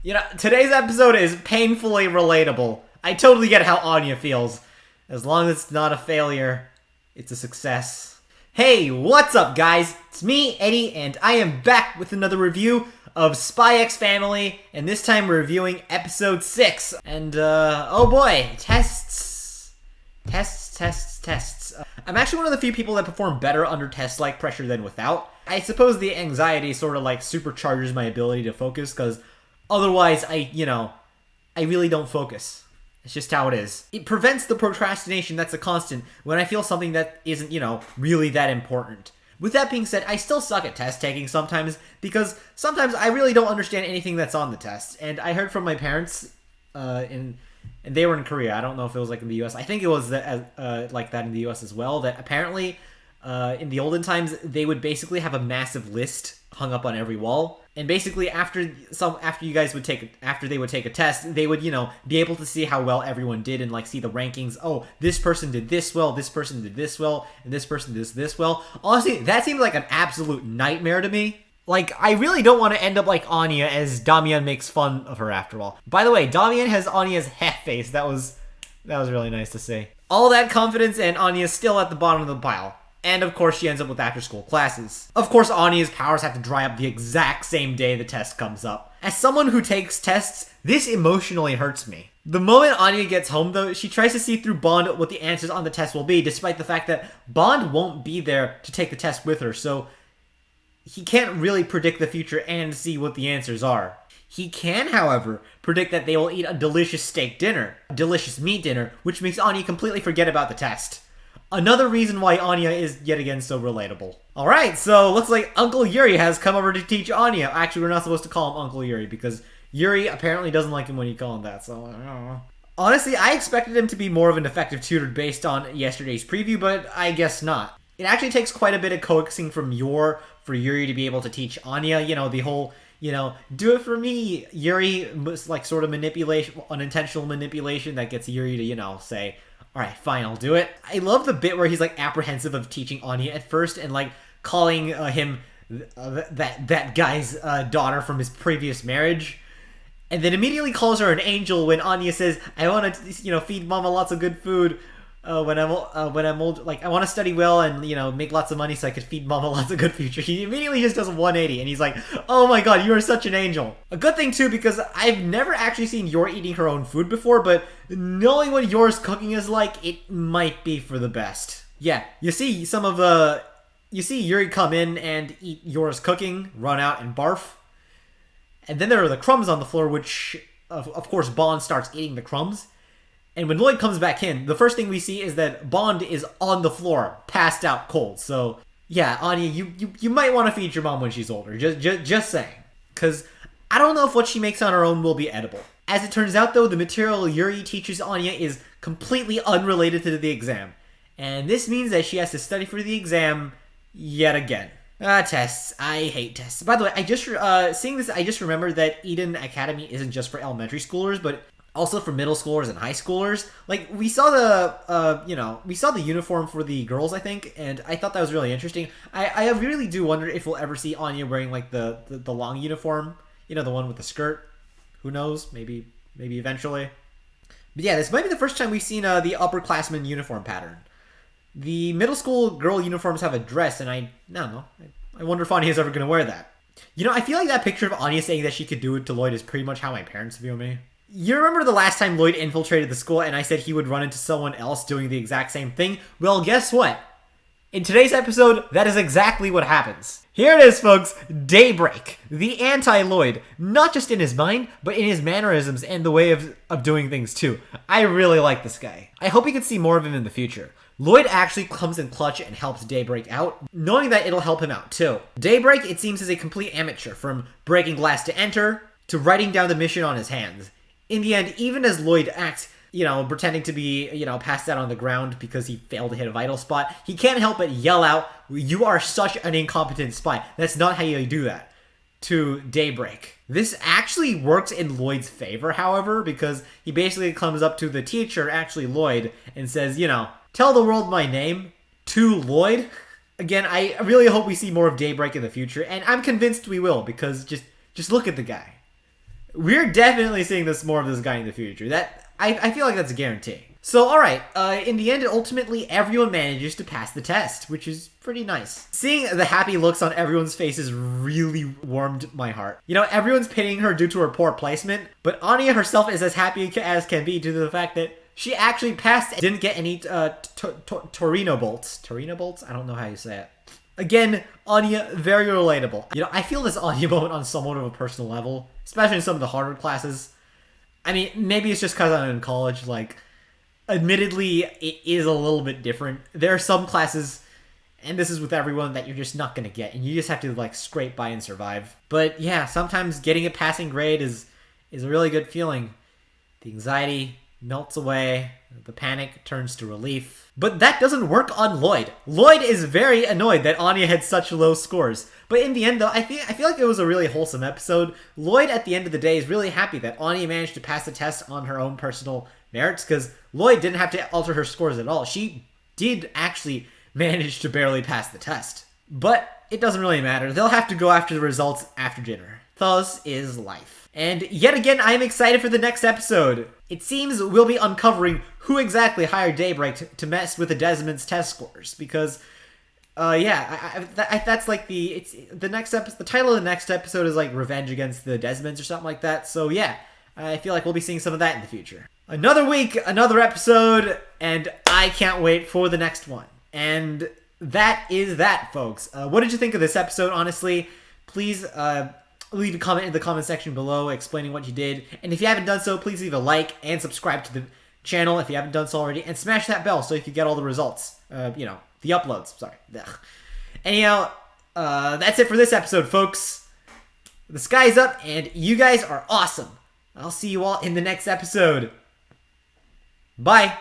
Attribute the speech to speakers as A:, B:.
A: You know, today's episode is painfully relatable. I totally get how Anya feels. As long as it's not a failure, it's a success. Hey, what's up, guys? It's me, Eddie, and I am back with another review of Spy X Family, and this time we're reviewing episode 6. And, oh boy, tests. I'm actually one of the few people that perform better under test-like pressure than without. I suppose the anxiety sort of, like, supercharges my ability to focus, because otherwise, I really don't focus. It's just how it is. It prevents the procrastination that's a constant when I feel something that isn't, really that important. With that being said, I still suck at test taking sometimes, because sometimes I really don't understand anything that's on the test. And I heard from my parents, and they were in Korea. I don't know if it was like in the US. I think it was like that in the US as well, that apparently in the olden times, they would basically have a massive list hung up on every wall. And basically, after they would take a test, they would, be able to see how well everyone did and, like, see the rankings. Oh, this person did this well, this person did this well, and this person did this well. Honestly, that seems like an absolute nightmare to me. Like, I really don't want to end up like Anya, as Damian makes fun of her after all. By the way, Damian has Anya's half face. That was really nice to see. All that confidence, and Anya's still at the bottom of the pile. And of course, she ends up with after-school classes. Of course, Anya's powers have to dry up the exact same day the test comes up. As someone who takes tests, this emotionally hurts me. The moment Anya gets home, though, she tries to see through Bond what the answers on the test will be, despite the fact that Bond won't be there to take the test with her, so he can't really predict the future and see what the answers are. He can, however, predict that they will eat a delicious steak dinner, a delicious meat dinner, which makes Anya completely forget about the test. Another reason why Anya is, yet again, so relatable. Alright, so looks like Uncle Yuri has come over to teach Anya. Actually, we're not supposed to call him Uncle Yuri, because Yuri apparently doesn't like him when you call him that, so I don't know. Honestly, I expected him to be more of an effective tutor based on yesterday's preview, but I guess not. It actually takes quite a bit of coaxing from Yor for Yuri to be able to teach Anya, the whole, do it for me. Yuri, like, sort of manipulation, unintentional manipulation that gets Yuri to, say, alright, fine, I'll do it. I love the bit where he's, like, apprehensive of teaching Anya at first and, like, calling him that guy's daughter from his previous marriage. And then immediately calls her an angel when Anya says, I want to, feed Mama lots of good food when I'm old. Like, I want to study well and, make lots of money so I could feed Mama lots of good future. He immediately just does a 180 and he's like, oh my god, you are such an angel. A good thing, too, because I've never actually seen Yor eating her own food before, but knowing what Yor's cooking is like, it might be for the best. Yeah, you see Yuri come in and eat Yor's cooking, run out and barf. And then there are the crumbs on the floor, which, of course, Bond starts eating the crumbs. And when Lloyd comes back in, the first thing we see is that Bond is on the floor, passed out cold. So, yeah, Anya, you might want to feed your mom when she's older. Just saying. Because I don't know if what she makes on her own will be edible. As it turns out, though, the material Yuri teaches Anya is completely unrelated to the exam. And this means that she has to study for the exam yet again. Tests. I hate tests. By the way, I just seeing this, I just remembered that Eden Academy isn't just for elementary schoolers, but also for middle schoolers and high schoolers. Like, we saw the uniform for the girls, I think, and I thought that was really interesting. I really do wonder if we'll ever see Anya wearing, like, the long uniform, the one with the skirt. Who knows? Maybe eventually. But yeah, this might be the first time we've seen the upperclassman uniform pattern. The middle school girl uniforms have a dress, and I don't know. I wonder if Anya is ever going to wear that. I feel like that picture of Anya saying that she could do it to Lloyd is pretty much how my parents view me. You remember the last time Lloyd infiltrated the school and I said he would run into someone else doing the exact same thing? Well, guess what? In today's episode, that is exactly what happens. Here it is, folks. Daybreak. The anti-Lloyd. Not just in his mind, but in his mannerisms and the way of doing things, too. I really like this guy. I hope we can see more of him in the future. Lloyd actually comes in clutch and helps Daybreak out, knowing that it'll help him out, too. Daybreak, it seems, is a complete amateur, from breaking glass to enter, to writing down the mission on his hands. In the end, even as Lloyd acts, pretending to be, passed out on the ground because he failed to hit a vital spot, he can't help but yell out, "You are such an incompetent spy. That's not how you do that," to Daybreak. This actually works in Lloyd's favor, however, because he basically comes up to the teacher, actually Lloyd, and says, tell the world my name to Lloyd. Again, I really hope we see more of Daybreak in the future, and I'm convinced we will, because just look at the guy. We're definitely seeing this more of this guy in the future. I feel like that's a guarantee. So, alright, in the end, ultimately, everyone manages to pass the test, which is pretty nice. Seeing the happy looks on everyone's faces really warmed my heart. You know, everyone's pitying her due to her poor placement, but Anya herself is as happy as can be due to the fact that she actually passed and didn't get any Torino bolts. Torino bolts? I don't know how you say it. Again, Anya, very relatable. You know, I feel this Anya moment on somewhat of a personal level, especially in some of the harder classes. I mean, maybe it's just because I'm in college, like, admittedly, it is a little bit different. There are some classes, and this is with everyone, that you're just not going to get, and you just have to, like, scrape by and survive. But, yeah, sometimes getting a passing grade is a really good feeling. The anxiety melts away, the panic turns to relief. But that doesn't work on Lloyd. Lloyd is very annoyed that Anya had such low scores. But in the end, though, I feel like it was a really wholesome episode. Lloyd, at the end of the day, is really happy that Anya managed to pass the test on her own personal merits, because Lloyd didn't have to alter her scores at all. She did actually manage to barely pass the test. But it doesn't really matter. They'll have to go after the results after dinner. Thus is life. And yet again, I am excited for the next episode. It seems we'll be uncovering who exactly hired Daybreak to mess with the Desmond's test scores, because that's like the next episode. The title of the next episode is like Revenge Against the Desmonds or something like that. So yeah, I feel like we'll be seeing some of that in the future. Another week, another episode, and I can't wait for the next one. And that is that, folks. What did you think of this episode, honestly? Please leave a comment in the comment section below explaining what you did. And if you haven't done so, please leave a like and subscribe to the channel if you haven't done so already. And smash that bell so you can get all the results. The uploads. Sorry. Ugh. Anyhow, that's it for this episode, folks. The sky's up, and you guys are awesome. I'll see you all in the next episode. Bye.